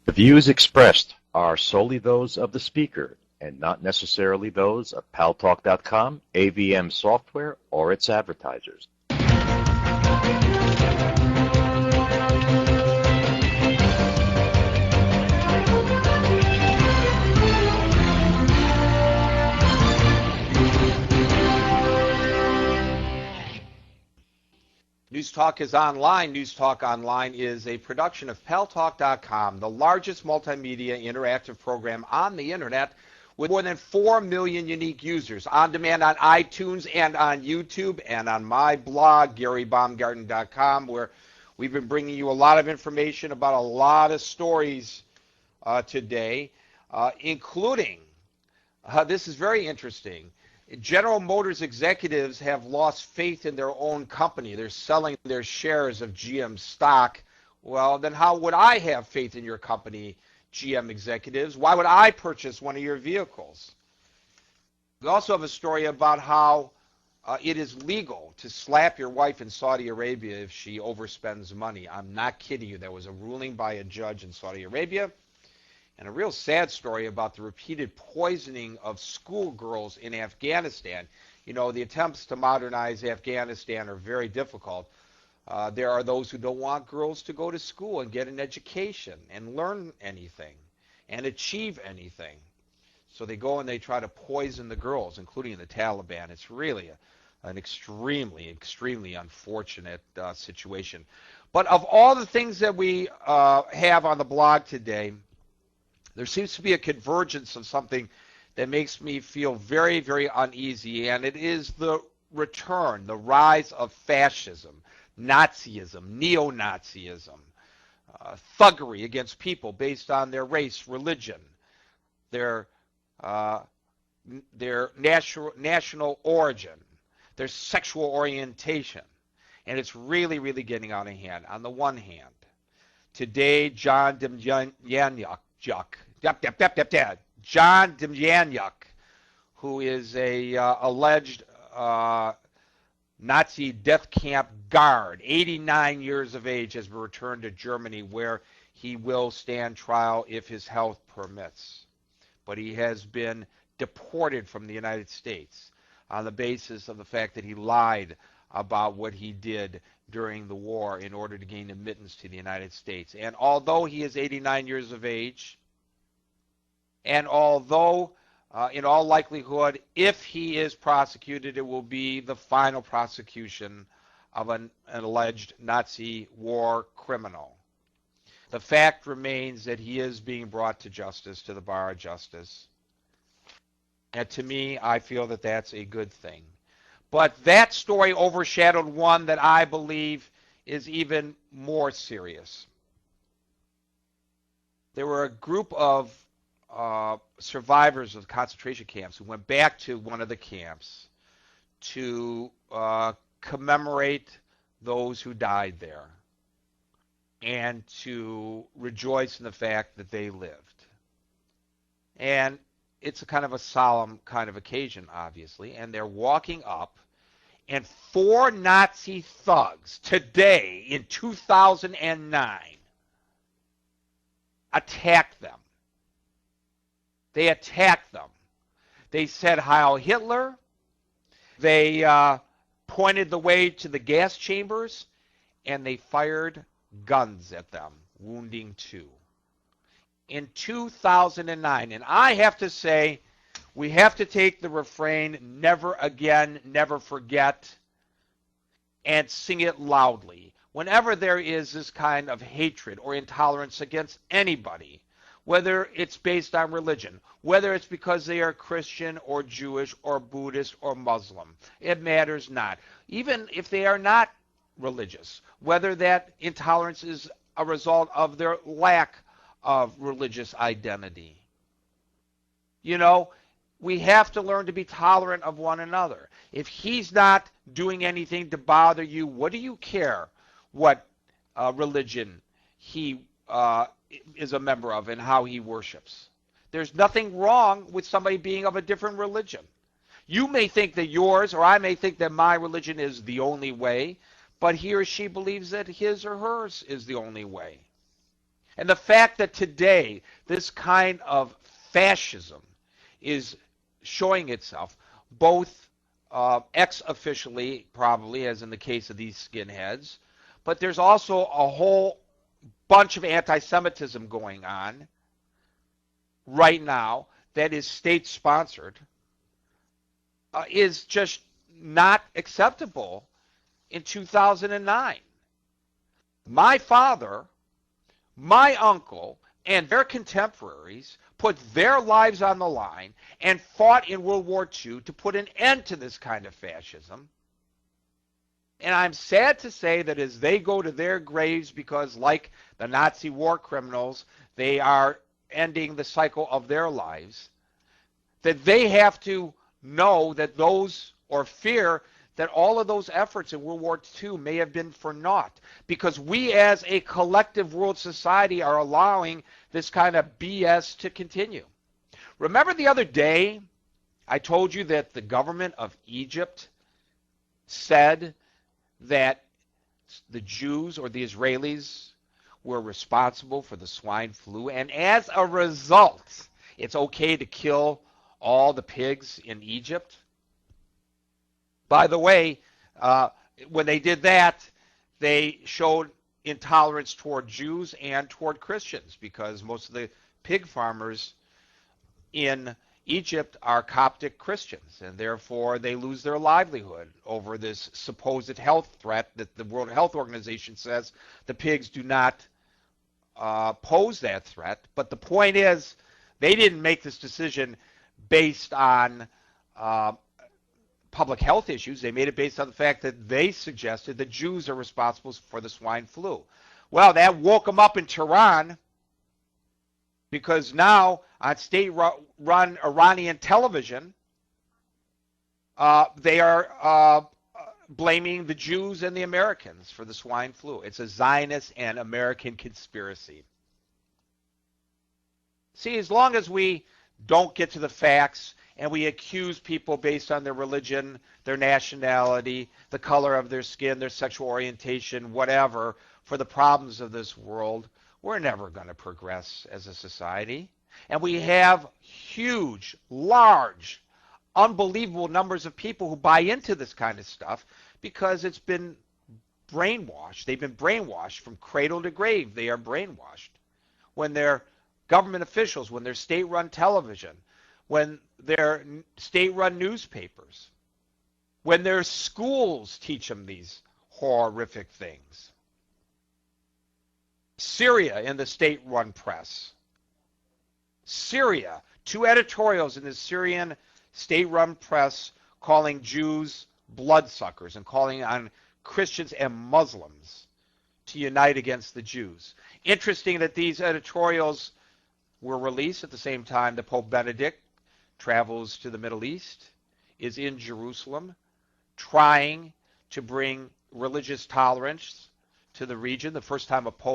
The views expressed are solely those of the speaker and not necessarily those of Paltalk.com, AVM Software, or its advertisers. News Talk is online. News Talk Online is a production of Paltalk.com, the largest multimedia interactive program on the internet with more than 4 million unique users on demand on iTunes and on YouTube and on my blog, GaryBaumgarten.com, where we've been bringing you a lot of information about a lot of stories today, including, this is very interesting, General Motors executives have lost faith in their own company. They're selling their shares of GM stock. Well, then how would I have faith in your company, GM executives? Why would I purchase one of your vehicles? We also have a story about how it is legal to slap your wife in Saudi Arabia if she overspends money. I'm not kidding you. There was a ruling by a judge in Saudi Arabia. And a real sad story about the repeated poisoning of schoolgirls in Afghanistan. You know, the attempts to modernize Afghanistan are very difficult. There are those who don't want girls to go to school and get an education and learn anything and achieve anything. So they go and they try to poison the girls, including the Taliban. It's really an extremely, extremely unfortunate situation. But of all the things that we have on the blog today, there seems to be a convergence of something that makes me feel very, very uneasy, and it is the return, the rise of fascism, Nazism, neo-Nazism, thuggery against people based on their race, religion, their national origin, their sexual orientation. And it's really, really getting out of hand. On the one hand, today, John Demjanjuk, who is a alleged Nazi death camp guard, 89 years of age, has been returned to Germany, where he will stand trial if his health permits. But he has been deported from the United States on the basis of the fact that he lied about what he did during the war in order to gain admittance to the United States. And although he is 89 years of age, and although, in all likelihood, if he is prosecuted, it will be the final prosecution of an alleged Nazi war criminal. The fact remains that he is being brought to justice, to the bar of justice. And to me, I feel that that's a good thing. But that story overshadowed one that I believe is even more serious. There were a group of survivors of concentration camps who went back to one of the camps to commemorate those who died there and to rejoice in the fact that they lived. And it's a kind of a solemn kind of occasion, obviously, and they're walking up, and 4 Nazi thugs today in 2009 attacked them. They attacked them. They said Heil Hitler. They pointed the way to the gas chambers, and they fired guns at them, wounding 2. In 2009, and I have to say, we have to take the refrain, never again, never forget, and sing it loudly. Whenever there is this kind of hatred or intolerance against anybody, whether it's based on religion, whether it's because they are Christian or Jewish or Buddhist or Muslim, it matters not. Even if they are not religious, whether that intolerance is a result of their lack of religious identity. You know, we have to learn to be tolerant of one another. If he's not doing anything to bother you, what do you care what religion he is a member of and how he worships? There's nothing wrong with somebody being of a different religion. You may think that yours, or I may think that my religion is the only way, but he or she believes that his or hers is the only way. And the fact that today this kind of fascism is showing itself both ex-officially, probably, as in the case of these skinheads, but there's also a whole bunch of anti-Semitism going on right now that is state-sponsored, is just not acceptable in 2009. My father, my uncle, and their contemporaries put their lives on the line and fought in World War II to put an end to this kind of fascism. And I'm sad to say that as they go to their graves, because like the Nazi war criminals, they are ending the cycle of their lives, that they have to know that those, or fear that all of those efforts in World War II may have been for naught, because we as a collective world society are allowing this kind of BS to continue. Remember the other day I told you that the government of Egypt said that the Jews or the Israelis were responsible for the swine flu, and as a result, it's okay to kill all the pigs in Egypt? By the way, when they did that, they showed intolerance toward Jews and toward Christians, because most of the pig farmers in Egypt are Coptic Christians, and therefore they lose their livelihood over this supposed health threat that the World Health Organization says the pigs do not pose that threat. But the point is, they didn't make this decision based on public health issues. They made it based on the fact that they suggested that Jews are responsible for the swine flu. Well, that woke them up in Tehran, because now on state-run Iranian television, they are blaming the Jews and the Americans for the swine flu. It's a Zionist and American conspiracy. See, as long as we don't get to the facts and we accuse people based on their religion, their nationality, the color of their skin, their sexual orientation, whatever, for the problems of this world, we're never going to progress as a society. And we have huge, large, unbelievable numbers of people who buy into this kind of stuff because it's been brainwashed. They've been brainwashed from cradle to grave. They are brainwashed. When they're government officials, when they're state-run television, when they're state-run newspapers, when their schools teach them these horrific things. Syria in the state-run press. Syria, 2 editorials in the Syrian state-run press calling Jews bloodsuckers and calling on Christians and Muslims to unite against the Jews. Interesting that these editorials were released at the same time that Pope Benedict travels to the Middle East, is in Jerusalem, trying to bring religious tolerance to the region. The first time a pope